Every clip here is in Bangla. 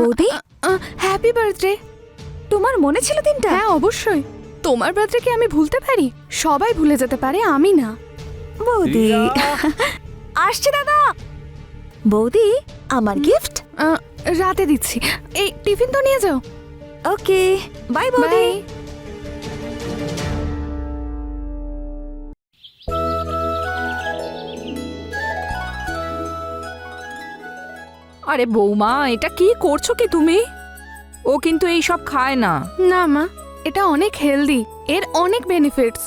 বৌদি হ্যাপি বার্থডে। তোমার মনে ছিল দিনটা? হ্যাঁ অবশ্যই, তোমার বার্থডে কি আমি ভুলতে পারি? সবাই ভুলে যেতে পারে, আমি না। বৌদি আসছে দাদা। বৌদি আমার গিফট রাতে দিচ্ছি, এই টিফিন তো নিয়ে যাও। ওকে বাই বৌদি। বাই। আরে বৌমা, এটা কি করছো কি তুমি? ও কিন্তু এই সব খায় না। না মা, এটা অনেক হেলদি, এর অনেক বেনিফিটস।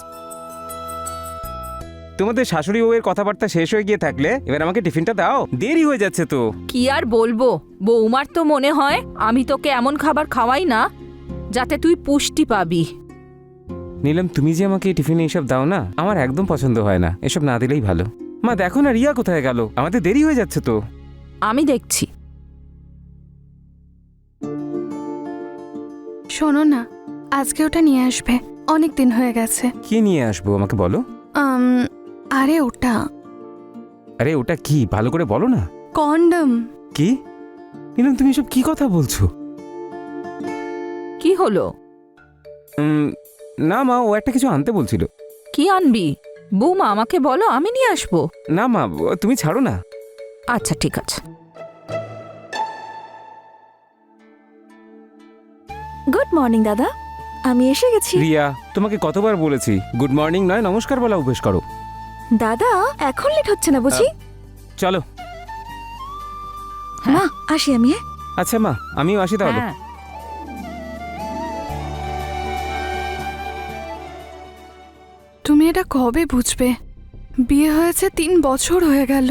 তোমাদের শাশুড়ি বউয়ের কথাবার্তা শেষ হয়ে গিয়ে থাকলে এবার আমাকে টিফিনটা দাও, দেরি হয়ে যাচ্ছে তো। কি আর বলবো, বৌমার তো মনে হয় আমি তোকে এমন খাবার খাওয়াই না যাতে তুই পুষ্টি পাবি। নীলম, তুমি যে আমাকে টিফিনে এসব দাও না, আমার একদম পছন্দ হয় না, এসব না দিলেই ভালো। মা দেখো না, রিয়া কোথায় গেল? আমাদের দেরি হয়ে যাচ্ছে তো। আমি দেখছি। শোনো না, আজকে ওটা নিয়ে আসবে, অনেক দিন হয়ে গেছে। কি নিয়ে আসবো আমাকে বলো। আরে ওটা আরে ওটা কি, ভালো করে বলো না। কন্ডম। কি নীলম, তুমি এসব কি কথা বলছো? কি হলো? না মা, ও একটা কিছু আনতে বলছিল। কি আনবি? বৌমা আমাকে বলো, আমি নিয়ে আসবো। না মা, তুমি ছাড়ো না। আচ্ছা ঠিক আছে। গুড মর্নিং দাদা, আমি এসে গেছি। রিয়া, তোমাকে কতবার বলেছি গুড মর্নিং নয় নমস্কার বলা অভ্যেস করো। দাদা এখন লেট হচ্ছে না বুঝি? চলো। মা আসি আমি। আচ্ছা মা, আমিও আসি তাহলে। হ্যাঁ। তুমি এটা কবে বুঝবে? বিয়ে হয়েছে 3 বছর হয়ে গেল,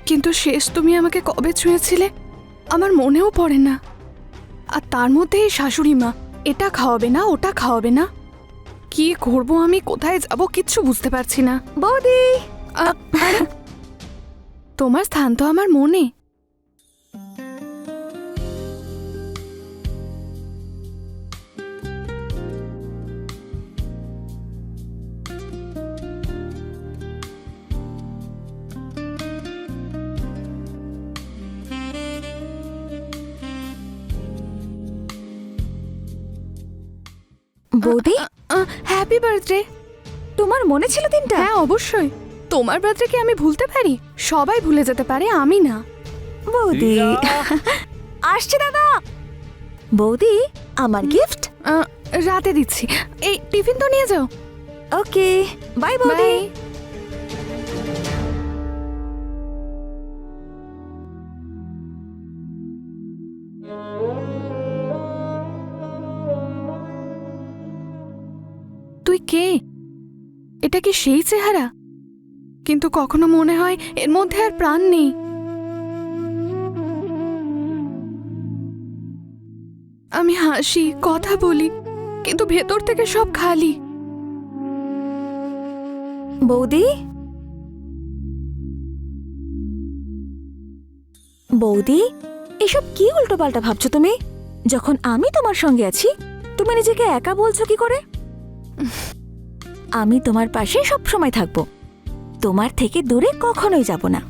কিন্তু শেষ তুমি আমাকে কবে ছুঁয়েছিলে আমার মনেও পড়ে না। আর তার মধ্যে এই শাশুড়ি মা এটা খাওয়াবে না, ওটা খাওয়াবে না। কি করব আমি, কোথায় যাব কিচ্ছু বুঝতে পারছি না। বৌদি আরে, তোমার স্থান তো আমার মনে। বৌদি হ্যাপি বার্থডে। তোমার মনে ছিল দিনটা? হ্যাঁ অবশ্যই, তোমার বার্থডে কি আমি ভুলতে পারি? সবাই ভুলে যেতে পারে, আমি না। বৌদি আসছে দাদা। বৌদি আমার গিফট রাতে দিচ্ছি, এই টিফিন তো নিয়ে যাও। ওকে বাই বৌদি। বাই। তুই কে? এটা কি সেই চেহারা? কিন্তু কখনো মনে হয় এর মধ্যে আর প্রাণ নেই। আমি হাসি, কথা বলি, কিন্তু ভেতর থেকে সব খালি। বৌদি বৌদি এসব কি উল্টোপাল্টা ভাবছো তুমি? যখন আমি তোমার সঙ্গে আছি তুমি নিজেকে একা বলছো কি করে? আমি তোমার পাশে সব সময় থাকবো, তোমার থেকে দূরে কখনোই যাব না।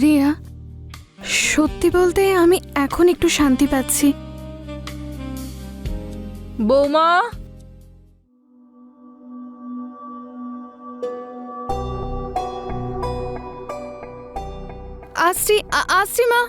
রিয়া, সত্যি বলতে আমি এখন একটু শান্তি পাচ্ছি। বৌমা, আসছি আসছি মা।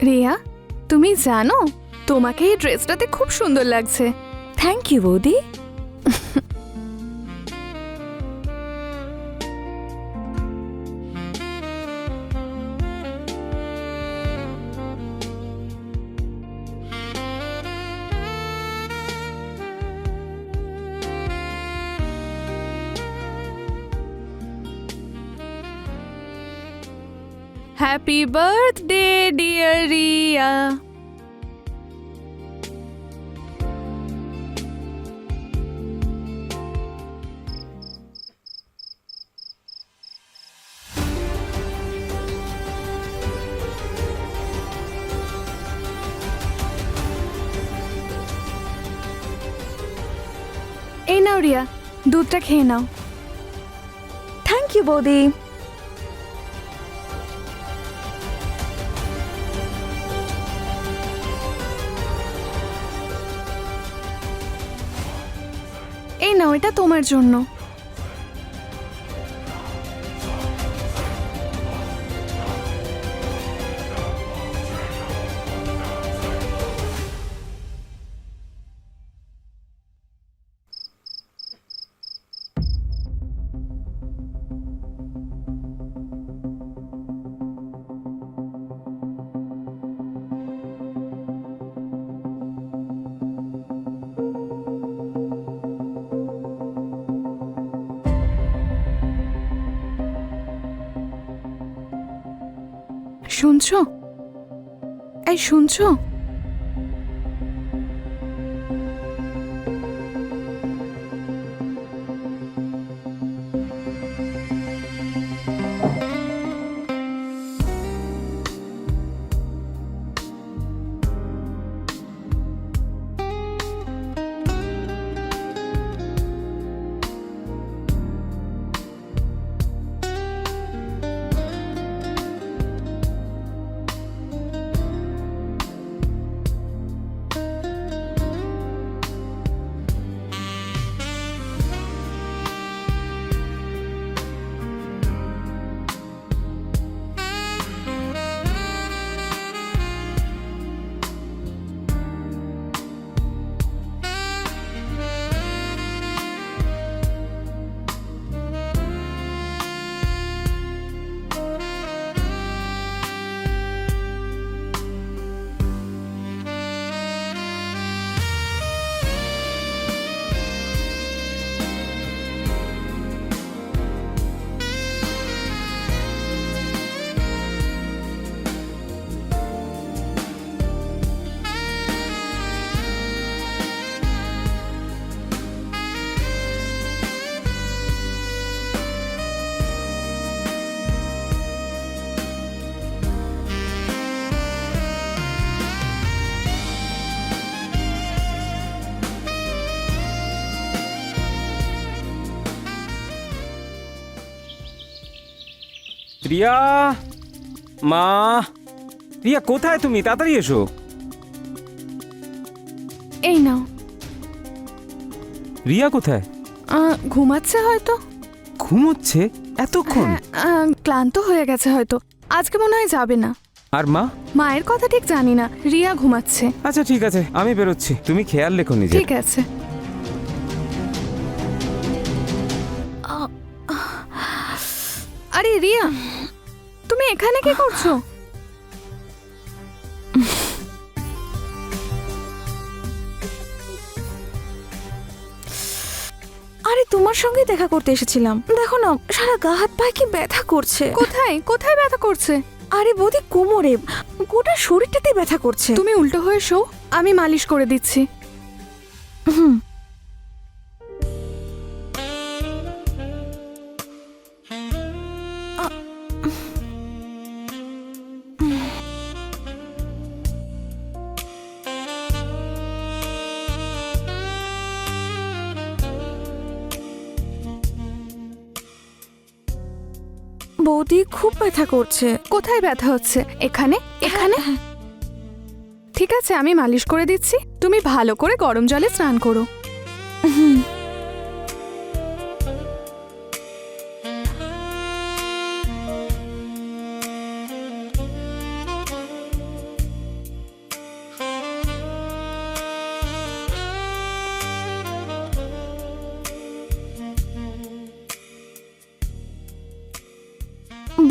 রিয়া, তুমি জানো তোমাকে এই ড্রেসটাতে খুব সুন্দর লাগছে। থ্যাংক ইউ বৌদি। Happy birthday dear Riya. এই নাও রিয়া, দুধটা খেয়ে নাও। থ্যাংক ইউ বৌদি। এই নাও, এটা তোমার জন্য। শুনছো? এই শুনছো? রিয়া, মা, রিয়া কোথায় তুমি? তাড়াতাড়ি এসো। এই নাও। রিয়া কোথায়? ঘুমাচ্ছে হয়তো। ঘুমোচ্ছে এতক্ষণ? হ্যাঁ, ক্লান্ত হয়ে গেছে হয়তো, আজকে মনে হয় যাবে না। আর মা? মায়ের কথা ঠিক জানি না, রিয়া ঘুমাচ্ছে। আচ্ছা ঠিক আছে, আমি বেরোচ্ছি, তুমি খেয়াল রেখো নিজে। ঠিক আছে। আরে রিয়া, তুমি এখানে কি করছো? আরে তোমার সঙ্গে দেখা করতে এসেছিলাম, দেখো না সারা গা হাত পায়ে কি ব্যথা করছে। কোথায় কোথায় ব্যথা করছে? আরে বৌদি কোমরে, গোটা শরীরটাতেই ব্যথা করছে। তুমি উল্টো হয়ে শো, আমি মালিশ করে দিচ্ছি। হুম। বৌদি খুব ব্যথা করছে। কোথায় ব্যথা হচ্ছে? এখানে এখানে? ঠিক আছে, আমি মালিশ করে দিচ্ছি, তুমি ভালো করে গরম জলে স্নান করো।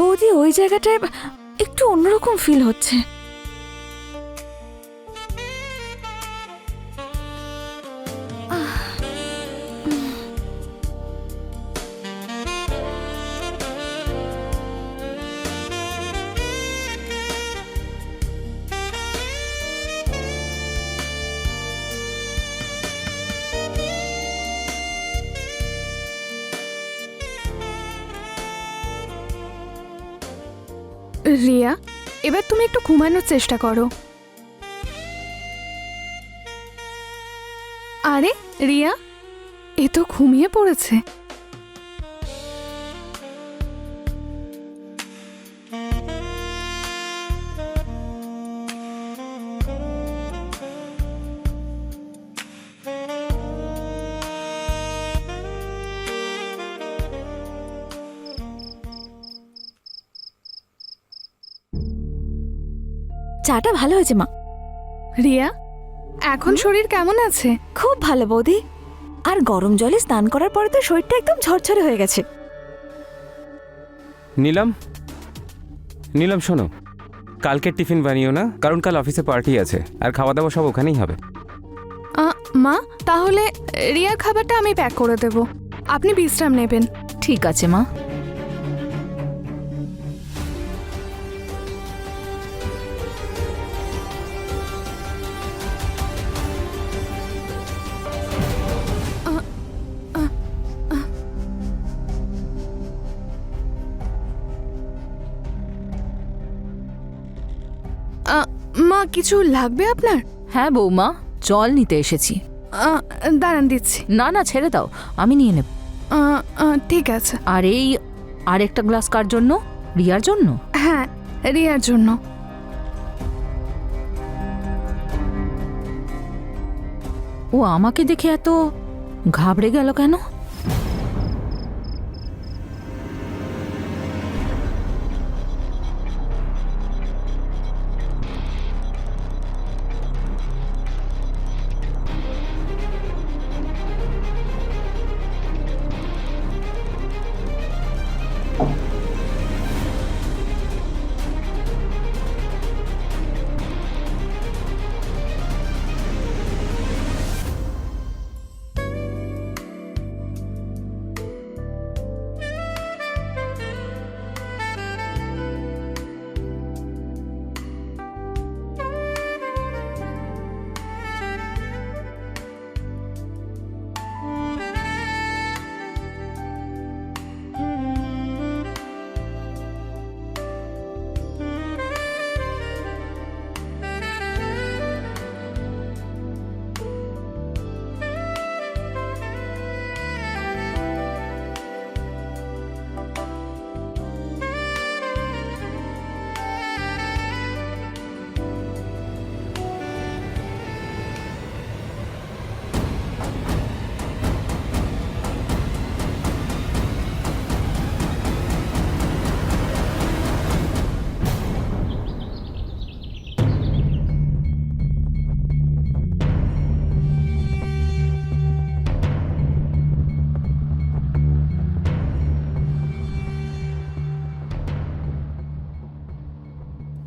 বৌদি ওই জায়গাটায় একটু অন্যরকম ফিল হচ্ছে। রিয়া, এবার তুমি একটু ঘুমানোর চেষ্টা করো। আরে রিয়া, এ তো ঘুমিয়ে পড়েছে। চাটা ভালো হয়েছে মা। রিয়া, এখন শরীর কেমন আছে? খুব ভালো বৌদি। আর গরম জলে স্নান করার পরে তো শরীরটা একদম ঝরঝরে হয়ে গেছে। নীলম, নীলম শোনো, কালকে টিফিন বানিও না, কারণ কাল অফিসে পার্টি আছে আর খাওয়া দাওয়া সব ওখানেই হবে। মা, তাহলে রিয়ার খাবারটা আমি প্যাক করে দেব, আপনি বিশ্রাম নেবেন। ঠিক আছে মা। মা, কিছু লাগবে আপনার? হ্যাঁ বৌমা, জল নিতে এসেছি। দাঁড়ান দিচ্ছি। না না, ছেড়ে দাও, আমি নিয়ে নেব। ঠিক আছে। আর এই আরেকটা গ্লাস কার জন্য? রিয়ার জন্য? হ্যাঁ, রিয়ার জন্য। ও আমাকে দেখে এত ঘাবড়ে গেল কেন?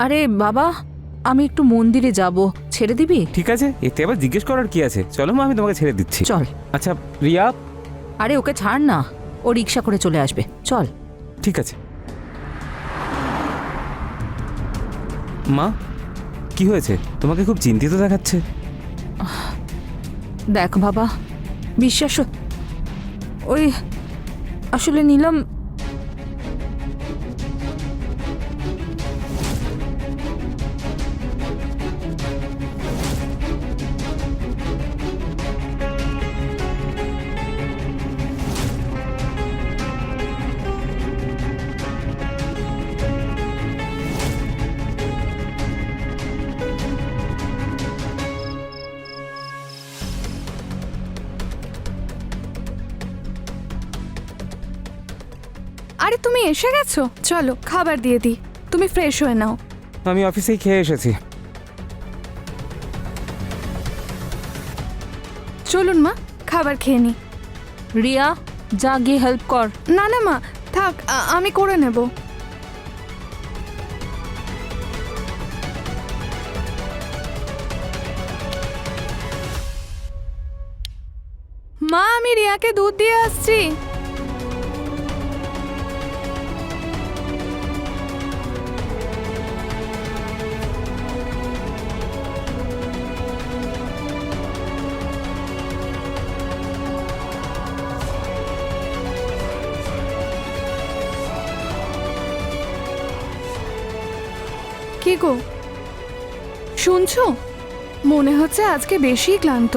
আরে বাবা, আমি একটু মন্দিরে যাব, ছেড়ে দিবি? ঠিক আছে, এতে আবার জিজ্ঞেস করার কি আছে? চলো মা, আমি তোমাকে ছেড়ে দিচ্ছি। চল। আচ্ছা রিয়া। আরে ওকে ছাড় না, ও রিক্সা করে চলে আসবে, চল। ঠিক আছে। মা, কি হয়েছে? তোমাকে খুব চিন্তিত দেখাচ্ছে। দেখ বাবা, বিশ্বাস, ওই আসলে নীলম, আরে তুমি এসে গেছো, চলো খাবার দিয়ে দিই, তুমি ফ্রেশ হয়ে নাও। আমি অফিসেই খেয়ে এসেছি। চলুন মা, খাবার খেয়ে নি। রিয়া যা গিয়ে হেল্প কর। না না মা, থাক, আমি করে নেব। মা, আমি রিয়াকে দুধ দিয়ে আসছি। কি গো শুনছো? মনে হচ্ছে আজকে বেশি ক্লান্ত।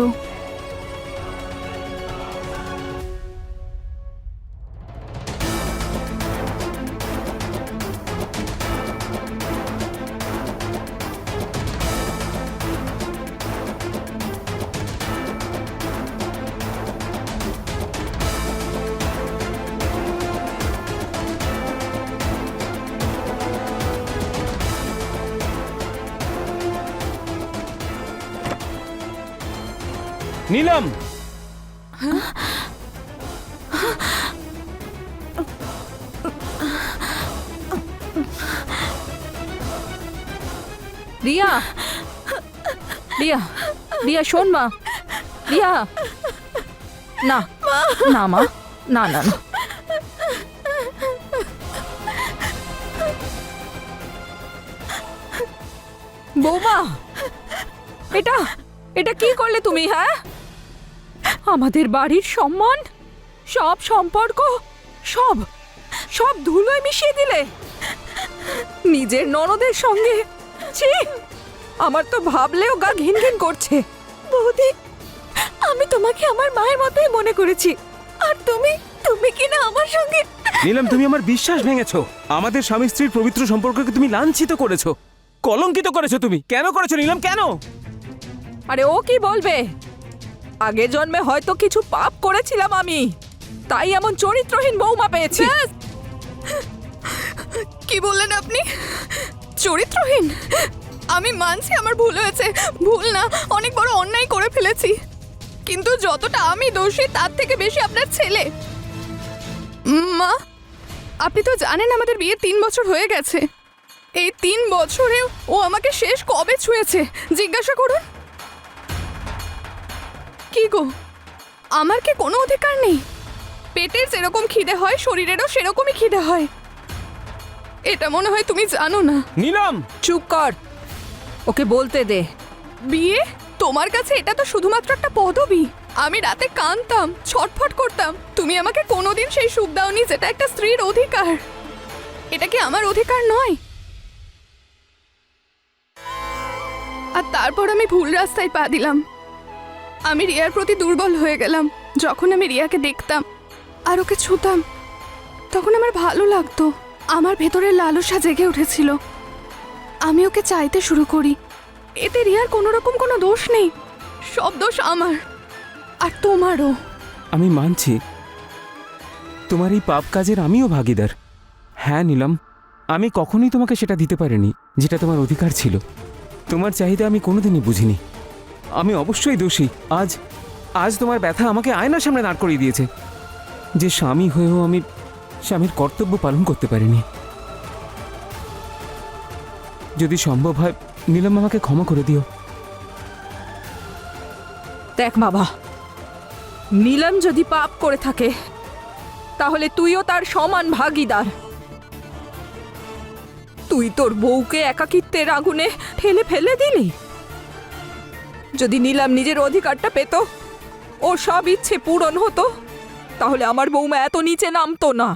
নীলম, রিয়া, রিয়া, রিয়া শোন মা। রিয়া, না না মা, না না না। বৌমা, এটা এটা কি করলে তুমি? হ্যাঁ, আমাদের বাড়ির সম্মান, সব সম্পর্ক, সব সব ধুলোয় মিশিয়ে দিলে নিজের ননদের সঙ্গে। ছি, আমার তো ভাবলেও গা ঘিন ঘিন করছে। বৌদি, আমি তোমাকে আমার মায়ের মতোই মনে করেছি, আর তুমি তুমি কি না আমার সঙ্গে। নীলম, তুমি আমার বিশ্বাস ভেঙেছো। আমাদের স্বামী স্ত্রীর পবিত্র সম্পর্ককে তুমি লাঞ্ছিত করেছো, কলঙ্কিত করেছো। তুমি কেন করেছো নীলম, কেন? আরে ও কি বলবে? আগের জন্মে হয়তো কিছু পাপ করেছিলাম আমি, তাই এমন চরিত্রহীন বৌমা পেয়েছি। কি বললেন আপনি? চরিত্রহীন? আমি মানছি আমার ভুল হয়েছে, ভুল না, অনেক বড় অন্যায় করে ফেলেছি। কিন্তু যতটা আমি দোষী তার থেকে বেশি আপনার ছেলে। মা, আপনি তো জানেন আমাদের বিয়ে 3 বছর হয়ে গেছে। এই 3 বছরেও ও আমাকে শেষ কবে ছুঁয়েছে জিজ্ঞাসা করুন। কি গো, আমার কি কোনো অধিকার নেই? পেটের যেরকম খিদে হয় শরীরেরও সেরকমই খিদে হয়। এটা মনে হয় তুমি জানো না। নীলম, চুপ কর, ওকে বলতে দে। বিয়ে তোমার কাছে এটা তো শুধুমাত্র একটা পদবি। আমি রাতে কাঁদতাম, ছটফট করতাম, তুমি আমাকে কোনোদিন সেই সুখ দাওনি যেটা একটা স্ত্রীর অধিকার। এটা কি আমার অধিকার নয়? আর তারপর আমি ভুল রাস্তায় পা দিলাম। আমি রিয়ার প্রতি দুর্বল হয়ে গেলাম। যখন আমি রিয়াকে দেখতাম আর ওকে ছুতাম, তখন আমার ভালো লাগতো। আমার ভেতরের লালসা জেগে উঠেছিল। আমি ওকে চাইতে শুরু করি। এতে রিয়ার কোনো রকম কোনো দোষ নেই, সব দোষ আমার আর তোমারও। আমি মানছি তোমার এই পাপ কাজের আমিও ভাগীদার। হ্যাঁ নীলম, আমি কখনোই তোমাকে সেটা দিতে পারিনি যেটা তোমার অধিকার ছিল। তোমার চাহিদা আমি কোনোদিনই বুঝিনি। আমি অবশ্যই দোষী। আজ আজ তোমার ব্যথা আমাকে আয়নার সামনে দাঁড় করিয়ে দিয়েছে যে স্বামী হয়েও আমি স্বামীর কর্তব্য পালন করতে পারিনি। যদি সম্ভব হয় নীলম, আমাকে ক্ষমা করে দিও। দেখ বাবা, নীলম যদি পাপ করে থাকে তাহলে তুইও তার সমান ভাগীদার। তুই তোর বউকে একাকিত্বের আগুনে ঠেলে ফেলে দিলি। যদি নীলম নিজের অধিকারটা পেত, ওর সব ইচ্ছে পূরণ হতো, তাহলে আমার বৌমা এত নিচে নামতো না।